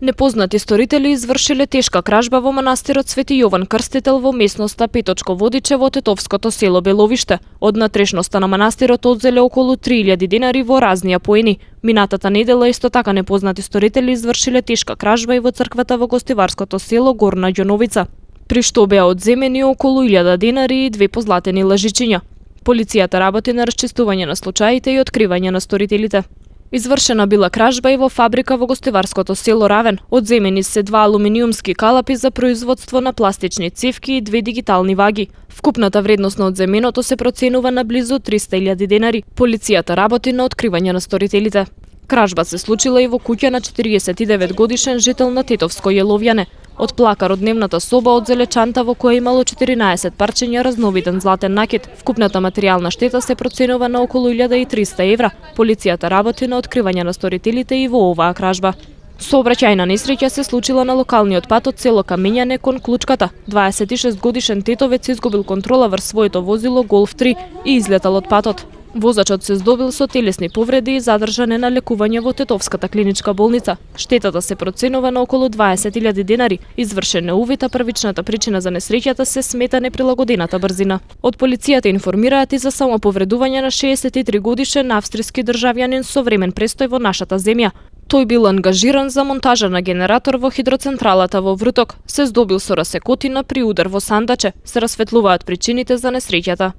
Непознати сторители извршиле тешка кражба во манастирот Свети Јован Крстител во местноста Петочко Водиче во Тетовското село Беловиште. Од натрешноста на манастирот одзеле околу 3000 денари во разни поени. Минатата недела исто така непознати сторители извршиле тешка кражба и во црквата во гостиварското село Горна Ѓоновица, при што беа одземени околу 1000 денари и 2 позлатени лажичиња. Полицијата работи на расчистување на случаите и откривање на сторителите. Извршена била кражба и во фабрика во гостиварското село Равен. Одземени се 2 алуминиумски калапи за производство на пластични цевки и 2 дигитални ваги. Вкупната вредност на одземеното се проценува на близу 300.000 денари. Полицијата работи на откривање на сторителите. Кражба се случила и во куќа на 49 годишен жител на Тетовско Јеловјане. Од плакар од дневната соба одзеле чанта во која имало 14 парчиња разновиден златен накит. Вкупната материјална штета се проценува на околу 1300 евра. Полицијата работи на откривање на сторителите и во оваа кражба. Сообраќајна несреќа се случила на локалниот пат од село Камењане кон Клучката. 26 годишен тетовец изгубил контрола врз своето возило Голф 3 и излетал од патот. Возачот се здобил со телесни повреди и задржан е на лекување во Тетовската клиничка болница. Штетата се проценува на околу 20.000 денари. Извршен е увид, а првичната причина за несреќата се смета неприлагодената брзина. Од полицијата информираат и за самоповредување на 63 годишен австријски државјанин со времен престој во нашата земја. Тој бил ангажиран за монтажа на генератор во хидроцентралата во Вруток. Се здобил со расекотина при удар во сандаче. Се расветлуваат причините за несреќата.